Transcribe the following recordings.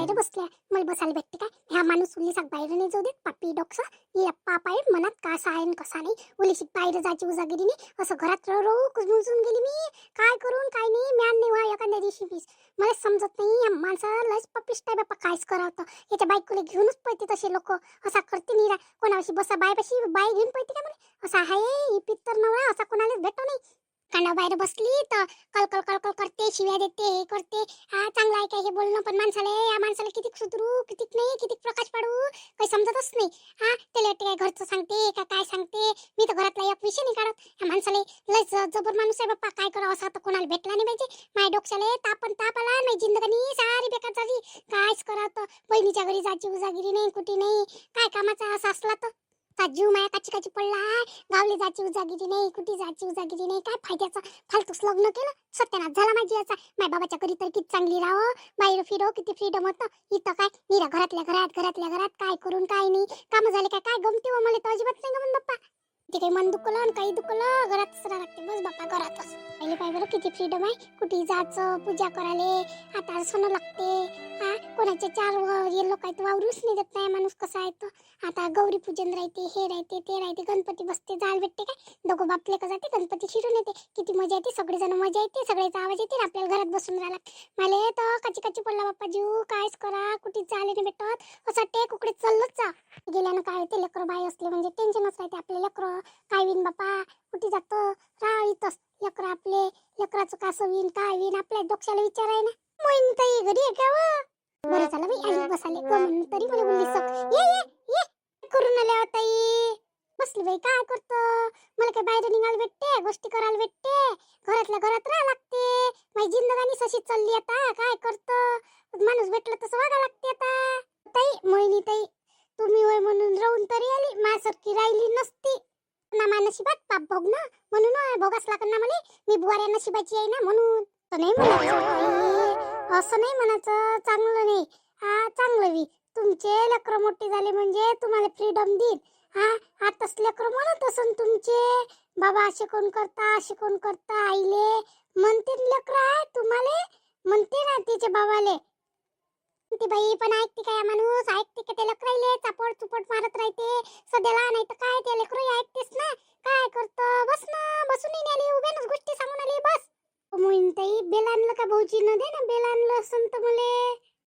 बाहेर बसल्या मला बसायला भेटते काय? ह्या माणूस उली साग बाहेर नाही जाऊ देत पापी डॉक्स ये पाप आहे मनात कसा आहे आणि कसा नाही. उलीशी बाहेर जायची उजागिरी नाही. असं घरात रो कुजमुजून गेली मी. काय करून काय नाही म्यान नाही व्हा एखाद्या दिवशी पीस. मला समजत नाही या माणसाला लयच पपिष्ट आहे बाप्पा. कायच करावं याच्या बायकोला घेऊनच पळते तसे लोक. असा करते निरा कोणाशी बसा बायपाशी बाय घेऊन पळते का मला असा आहे. ही पित्तर नवरा असा कोणालाच भेटतो नाही. काना बाहेर बसली तर कलकल कलकल करते शिव्या देते हे करते. हा चांगला आहे काय हे बोलणं पण माणसाला या माणसाला किती सुधरू किती नाही किती प्रकाश पाडू काही समजतच नाही. हा त्याला वाटते काय घरचं सांगते का काय सांगते. मी तर घरातला एक विषय नाही काढत. ह्या माणसाला लय जबर माणूस आहे बाप्पा. काय करावं असं तर कोणाला भेटला नाही पाहिजे. माझ्या डोक्याला ताप आला नाही जिंदगानी सारी बेकार झाली. कायच करावं बहिणीच्या घरी जायची उजागिरी नाही कुठे नाही. काय कामाचा असा असला तर जीव माया काची काची पडला. गावले जायची उजागिरी नाही कुठे जायची उजागिरी नाही. काय फायद्याचं फालतूच लग्न केलं. सत्यानाश झाला माझी याचा. माय बाबाच्या घरी तर किती चांगली राहो बाहेर फिरो किती फ्रीडम होतं. इथं काय निरा घरातल्या घरात काय करून काय नाही. काम झाले काय गमते व मला तर अजिबात नाही गमन बाप्पा. ते काही मन दुखलं आणि काही दुखलं घरातच राहा लागते बस बाप्पा घरातच. पहिले पाय बरं किती फ्रीडम आहे. कुठे जायचं पूजा करायले आता सोनं लागते. हा कोणाचे चार लोक आहेत वावरूच नाही देत नाही माणूस कसा आहे तो. आता गौरी पूजन राहते हे राहते ते राहते गणपती बसते जाल भेटते काय दोघं बापले का जाते गणपती शिरून येते किती मजा येते. सगळेजण मजा येते सगळ्याचा आवाज येते आपल्याला घरात बसून राहायला. मला तर काची काची पडला बाप्पा जीव. कायच करा कुठे चाले नाही भेटत. असं वाटते कुकडे चाललंच जा. गेल्यानं काय होते लेकरं बाई असले म्हणजे टेन्शनच राहते आपले. लेकरं काय विन बापा कुठे जातं राह इथंच लेकरं आपले. लेकराचं कसं विन काय विन आपल्या डोक्याला विचार आहे ना. मोईन ताई घरी आहे का व? बरं झालं बाई आई बसाले म्हणून तरी मला बोलली सक ये ये ये करून आल्या ताई. बसली बाई काय करतो. मला काय बाहेर निघायला भेटते गोष्टी करायला भेटते. घरातल्या घरात राहा लागते. माझी जिंदगानी सशीच चालली आता. काय करतो माणूस भेटलं तसं वागा लागते आता. ताई मोहिनी ताई तुम्ही वय म्हणून राहून तरी आली. माझ्यासारखी राहिली नसती ना. मा नशिबात पाप भोग ना म्हणून भोगास लागण ना मला. मी बुवाऱ्या नशिबाची आहे ना म्हणून. तर नाही म्हणायचं असं नाही म्हणायचं चांगलं नाही. हा चांगलं बी तुमचे लेकरं मोठे झाले म्हणजे तुम्हाला फ्रीडम देईल. हा आताच लेकरं म्हणत असन तुमचे बाबा असे कोण करता आईले म्हणते लेकरं आहे तुम्हाला म्हणते ना तिचे बाबाले. ती बाई पण ऐकते काय माणूस ऐकते का. ते लेकराईले चापड चुपड मारत राहते सध्याला नाही तर काय. ते लेकरं ऐकतेस ना. काय करतं बस ना बसून नाही आली उभ्यानच गोष्टी सांगून आली बस. मोहिनताई बेल आणलं का भाऊजीनं दे ना. बेल आणलं असं तर मला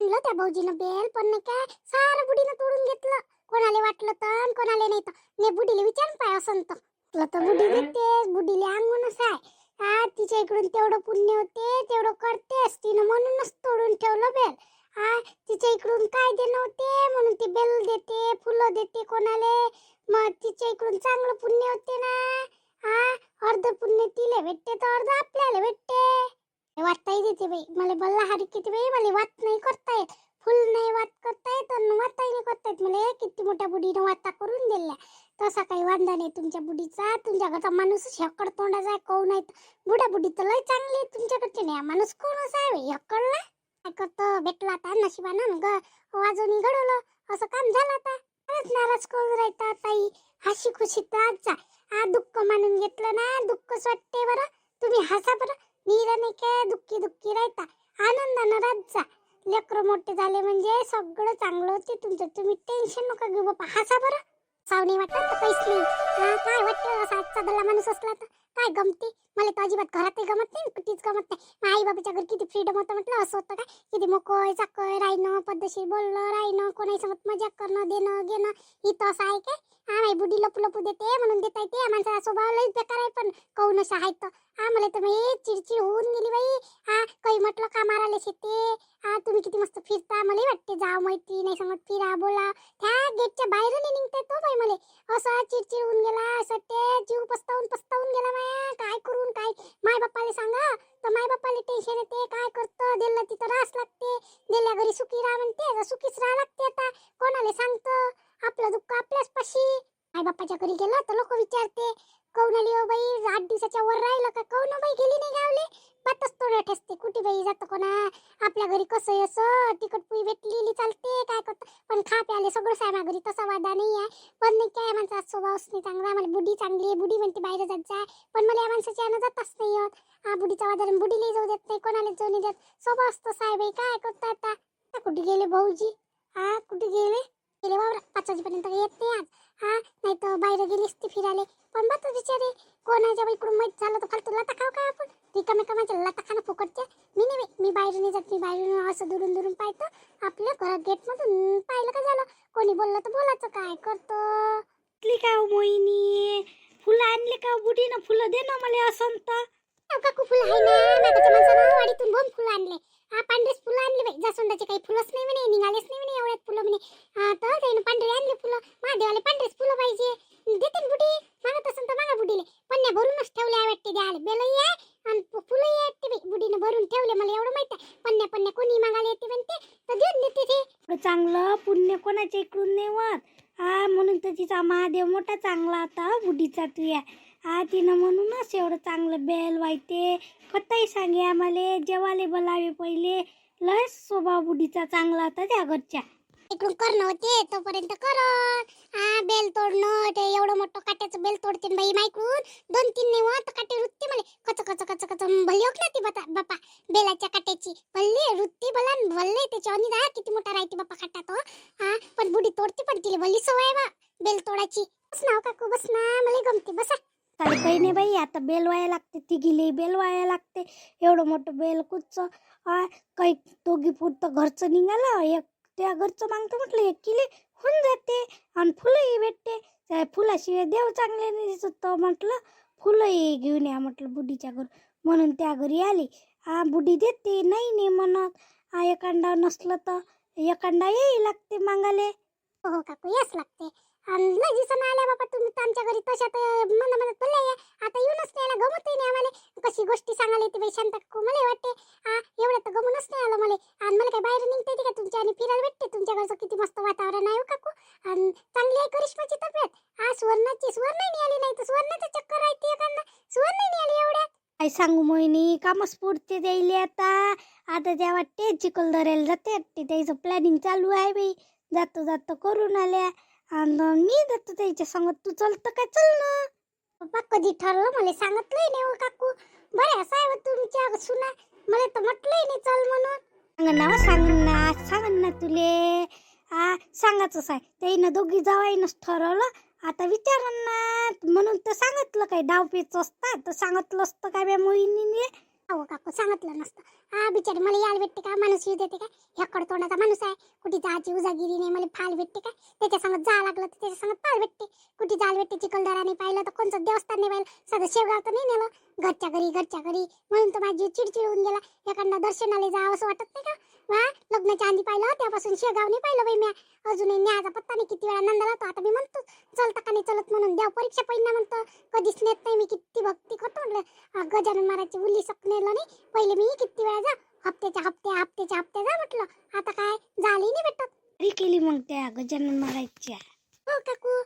आणलं त्या भाऊजीनं बेल पण नाही काय सारं बुडीनं तोडून घेतलं. कोणाला वाटलं तर कोणाला नाही तर ने बुडीला विचारून पाय असं तर बुडी देते. बुडीला अंगूनच आहे. हा तिच्या इकडून तेवढं पुण्य होते तेवढं करतेस तिनं म्हणूनच तोडून ठेवलं बेल. हा तिच्या इकडून काय देणं होते म्हणून ती बेल देते फुलं देते कोणाले. मग तिच्या इकडून चांगलं पुण्य होते ना. हा अर्ध पुण्य तिला भेटते तर अर्ध आपल्याला भेटते. वाटताही देते बाई मला बल्ला हारी किती बाई. मला वाट नाही करता येत. फुल नाही वाट करता येत आणि वाटाही नाही करता येत. मला किती मोठ्या बुडीनं वाटा करून दिल्या. तसा काही वांदा नाही तुमच्या बुडीचा. तुमच्या घरचा माणूस हक्कड तोंडाचा आहे कोण आहे. बुडा बुडी तर लय चांगली आहे तुमच्याकडचे नाही. माणूस कोणच आहे बाई हक्कडला. काय करतो भेटला आता नशिबानं वाजवून घडवलं असं काम झालं आता. नाराज करून राहता ताई. हशी खुशी तर जा. हा दुःख मानून घेतलं ना दुःखच वाटते बरं. तुम्ही हसा बरं नीरा नाही काय दुःखी राहता. आनंदानं राहत जा. लेकरं मोठे झाले म्हणजे सगळं चांगलं होते तुमचं. तुम्ही टेन्शन नका घेऊ बापा. हसा बरं सावनी वाटत तर काहीच नाही. हा काय वाटतं असा आजचा दल्ला माणूस असला तर काय गमते. मला तर अजिबात घरातही गमत नाही कुठेच गमत नाही. आई बाबाच्या घरी किती फ्रीडम होतं म्हटलं असं होतं काय. किती मोकळ चाकळ राहणं पद्धतशीर बोलणं राहणं कोणाही सोबत मजाक करणं देणं घेणं. इथं असं आहे काय. हा माई बुडी लपू देते म्हणून देता येते. माणसाचा स्वभाव लईच बेकार आहे पण काऊन असं आहे तर. हा मला तर मी चिडचिड होऊन गेली बाई. हा काही म्हटलं का मारायला शेते. हा तुम्ही किती मस्त फिरता. मला वाटते जा माहिती नाही सांगत फिरा बोला. त्या गेटच्या बाहेर नाही निघता येतो बाई मला. असं चिडचिड होऊन गेला असं ते जीव पस्तावून गेला माया. काय करून काय माय बाप्पाला सांगा तर माय बाप्पाला टेन्शन येते. काय करतं दिलं तिथं रास लागते. दिल्या घरी सुखी राहा म्हणते सुखीच राहा लागते. आता कोणाला सांगतं आपलं दुःख आपल्याच पाशी. आई बाप्पाच्या घरी गेला तर लोक विचारते कौन आली हो बाई 8 दिवसाच्या वर राहिलं का कौन बाई गेली नाही गावले. पातच तोडा ठसते कुठे बाई जातं कोणा. आपल्या घरी कसं असं तिकट पुई भेटलेली चालते काय करतं पण खा प्याले सगळं साय घरी तसा वादा नाही आहे. पण नाही काय माणसा स्वभावच नाही चांगला. मला बुडी चांगली आहे बुडी म्हणते बाहेर जात जाय पण मला या माणसाची यानं जातच नाही होत. हा बुडीचा वादा बुडीला जाऊ देत नाही कोणाला जाऊ नाही देत. स्वभाव असतो साहेब काय करता आता. कुठे गेले भाऊजी? कुठे गेले? गेले वावरात 5 वाजेपर्यंत येत नाही आज. नाही तर बाहेर गेली असती फिरायला. पण बा तू बिचारे कोणाच्या इकडून माहीत झालं तर फालतू लाता खाऊ काय आपण? रिकामे कामाच्या लाता खाणं फुकटच्या. मी नाही बाई, मी बाहेर नाही जात. मी बाहेरून असं दुरून दुरून पाहतो. आपल्या घरात गेटमधून पाहिलं का झालं. कोणी बोललं तर बोलायचं, काय करतो. का मोहिनी फुलं आणले का बुढीनं? फुलं दे ना मला असं तर. काकू फुलं आहे ना, नागाच्या माणसानं वाडीतून भोम फुलं आणले. पांढरेच फुलं आणले बाई. जास्वंदाचे काही फुलंच नाही म्हणे, निघालेच नाही म्हणे एवढ्यात फुलं म्हणे. तर त्यानं पांढरे आणले फुलं. महादेवाले पांढरेच फुलं पाहिजे. देते ना बुढी, मागत असेल तर मागा बुढीले. पन्न्या भरूनच ठेवले आहे वाटते द्यायला. बेलही आहे आणि फुलंही आहे वाटते बाई. बुढीनं भरून ठेवले, मला एवढं माहित आहे. पन्न्या पन्न्या कोणी मागायला येते म्हणते तर देऊन देते ते. चांगलं पुण्य कोणाच्या इकडून नाही होत. म्हणून तर तिचा महादेव मोठा चांगला होता बुढीचा तुया. तिनं म्हणूनच एवढं चांगलं बेल वाईते. कताही सांगे आम्हाला जेवाले बोलावे पहिले. लय स्वभाव बुढीचा चांगला होता त्या घरच्या. इकडून करणं होते तोपर्यंत करत. बेल तोडणं ते एवढं मोठं काट्याचं बेल तोडते बाई. मायकडून 2-3 नाही होत काटे रुत्ते मला. कच कच कच कच भल्ली ओक ना ती बापा बेलाच्या काट्याची भल्ली रुत्ती भला भल्ले त्याच्या आणि किती मोठा राहते बापा काटा तो. पण बुढी तोडते, पण तिला भल्ली सवय बा बेल तोडायची. बस ना काकू, बस ना, मला गमते बसा. काही नाही बाई, आता बेल वाया लागते. तिघीले बेल वाया लागते. एवढं मोठं बेल कुच्च काही दोघी पुरतं घरचं निघालं. एक त्या घरचं मागतं म्हटलं 1 किलो होऊन जाते आणि फुलंही भेटते. त्या फुलाशिवाय देव चांगले नाही दिसत. म्हटलं फुलंही घेऊन या म्हटलं बुढीच्या घर. म्हणून त्या घरी आली. बुढी देते, नाही म्हणत. एखादा नसलं तर एखादा येई लागते मागाले. हो काकू, याच लागते. लय दिवसानं आल्या बाबा तुम्ही तर आमच्या घरी. तशा तर मनात पडले. आता येऊनच नाही आला, गमतही नाही आम्हाला. कशी गोष्टी सांगायला येते बाई शांत काकू, मला वाटते. एवढं तर गमूनच नाही आलं मला. आणि मला काय बाहेर निघता येते का तुमच्या आणि फिरायला भेटते? तुमच्या घरचं किती मस्त वातावरण आहे हो काकू. आणि चांगली आहे करिश्माची तब्येत. स्वर्ण नाही आली, नाही तर सुवर्णाचं चक्कर राहते एखादा. सुवर्ण नाही आली एवढ्यात. काय सांगू मोहिनी, कामच पुरते द्यायले आता. आता त्या वाटते चिखलदऱ्याला जाते. त्याचं प्लॅनिंग चालू आहे बाई. जातो करून आल्या. आणि मी जातो त्याच्या सांगत. तू चलतं काय? चल ना. पप्पा कधी ठरलं मला सांगितलंय नाही हो काकू. बरं असं आहे तुमच्या सुना, मला तर म्हटलंय नाही चल म्हणून. सांग ना तुले. सांगायचंच आहे. त्याईनं दोघी जावाईनच ठरवलं. आता विचार ना, म्हणून तर सांगितलं. काय डावपेच असतात तर सांगितलं असतं काय बा मोहिनीने. हो काकू, सांगितलं नसतं. बिचारी मला यायला भेटते का? माणूस येऊ देते का? ह्याकड तोंडाचा माणूस आहे. कुठे जायची उजागिरी नाही, मला फाल भेटते का? त्याच्या संगत जा लागलं तर त्याच्या संगत फाल भेटते. कुठे जायला भेटते? चिखलदरा नाही पाहिलं तर कोणतं देवस्थान नाही पाहिलं, साधं शेवगाव तर नाही नेलं. घरच्या घरी म्हणून तर माझी चिडचिड होऊन गेला. एखादा दर्शनाला जावं असं वाटत नाही का? लग्नाच्या आधी पाहिलं, त्यापासून शेगाव नाही पाहिलं बाई. म्या अजूनही न्याचा पत्ता नाही. किती वेळा नंदाला तो. आता मी म्हणतो चलता का नाही चलत म्हणून. देव परीक्षा पहिना म्हणतो, कधीच नेत नाही मी. किती भक्ती करतो म्हटलं. गजानन महाराजची उल्ली नेलं नाही पहिले मी. किती वेळा जा, हप्त्याच्या हप्ते जा म्हटलं. आता काय झाली नाही भेटत. तरी केली मग त्या गजानन महाराजच्या. हो काकू,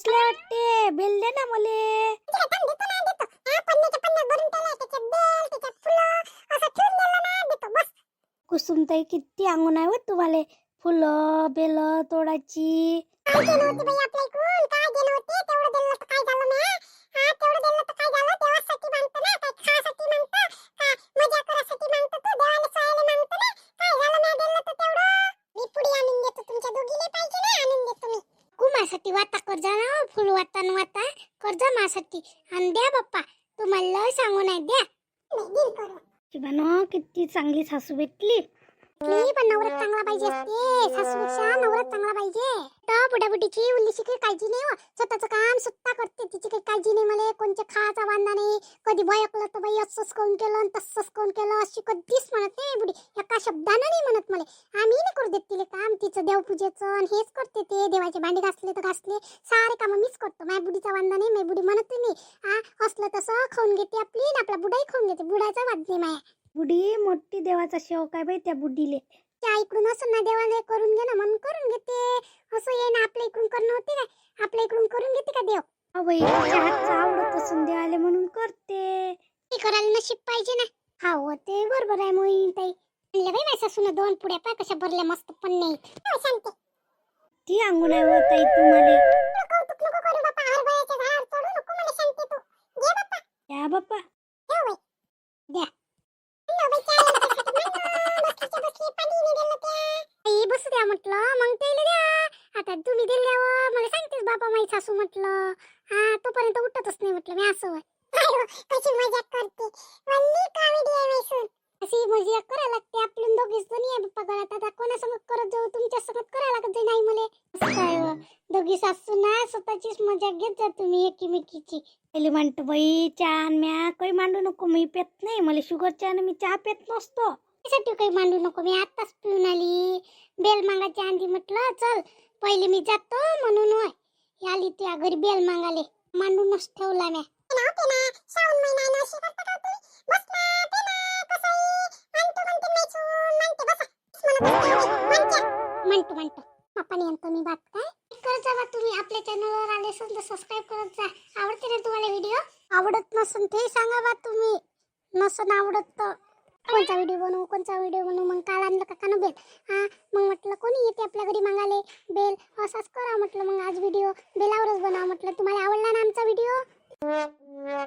वाटते बेल दे ना मले. कुसुमताई किती अंगण आहे व तुम्हाला फुलं बेल तोडाची. माझ्यासाठी वाता कर्जा ना, फुल वाता न वाता कर्जा माझ्यासाठी. आणि द्या बाप्पा, तुम्हाला सांगू नाही द्या. किती चांगली सासू भेटली. पण नवरात चांगला पाहिजे असते. सासूपेक्षा नवरात चांगला पाहिजे. तर बुडाबुडीची उल्लीची काही काळजी नाही हो. स्वतःचं काम स्वतः करते. तिची काही काळजी नाही. मला कोणच्या खायचा वांदा नाही. कधी भयकलं तर बाई असंच कोण केलं आणि तसंच कोण केलं अशी कधीच म्हणत नाही बुडी. एका शब्दानं नाही म्हणत मला. आम्ही नाही करू देत तिला काम. तिचं देवपूजेचं आणि हेच करते. ते देवाचे भांडे घासले तर घासले, सारे कामं मीच करतो. माझ्या बुडीचा वांदा नाही. माझी बुडी म्हणत नाही. असलं तसं खाऊन घेते आपली, आपला बुडाही खाऊन घेते. बुडाचा वाद नाही माया. बुडी मोठी देवाचा शेवक आहे बाई त्या बुडीले. त्या इकडून असं ना देवाला करून घे ना म्हणून करून घेते. असं ये ना, आपल्या इकडून करणं होते काय? आपल्या इकडून करून घेते का देव? बाई हातचं आवडत असून देवाले म्हणून करते. ते करायला नशीब पाहिजे ना. हो ते बरोबर आहे मोहीन ताई. म्हणलं बाई माझ्या सासून 2 पुड्या पाय कशा भरल्या मस्त. पण नाही शांती ती अंगून आहे व ताई तुम्हाला. कौतुक नको करू बापा. हरभऱ्याच्या झाडावर चढू नको मला शांती तू. घे बापा. या बाप्पा. ठेव बाई. द्या. बाई, आई बसू द्या म्हटलं, मग त्याला द्या. आता तुम्ही दिल्यावर मला सांगतेस बाबा माझी सासू म्हटलं. हा तोपर्यंत उठतच नाही म्हटलं मी असं. कशी मजाक करते अशी मजाक करायला लागते. आपल्या दोघीच जणी आहे बाप्पा गळ्यात. आता कोणासंगत करत जाऊ, तुमच्या संगत करायला लागत नाही मले. असं काय दोघी सासू ना स्वतःचीच मजाक घेत जा तुम्ही एकीमेकीची. पहिले म्हणतो बाई चहा म्या काही मांडू नको, मी पेत नाही, मला शुगर चहा मी चहा पेत नसतो. त्यासाठी काही मांडू नको, मी आताच पिऊन आली. बेल मागायची आंधी म्हटलं चल पहिले मी जातो म्हणून होय. ही आली तुझ्या घरी बेल मागाले, मांडूनच ठेवला म्या. श्रावण महिना अशी करता का तुम्ही? बस ना, पे ना, कसंही. म्हणतो पप्पानी आणतो मी बात काय करत जा. तुम्ही आपल्या चॅनलवर आले असेल तर सबस्क्राईब करत जा. आवडते ना तुम्हाला व्हिडिओ? आवडत नसून ते सांगा बा तुम्ही. नसन आवडत तर कोणता व्हिडिओ बनवू मग काल आणलं का कानं बेल. हा मग म्हटलं कोणी येते आपल्या घरी मागाले बेल, असाच करा म्हटलं. मग आज व्हिडिओ बेलावरच बनवा म्हटलं. तुम्हाला आवडला ना आमचा व्हिडिओ?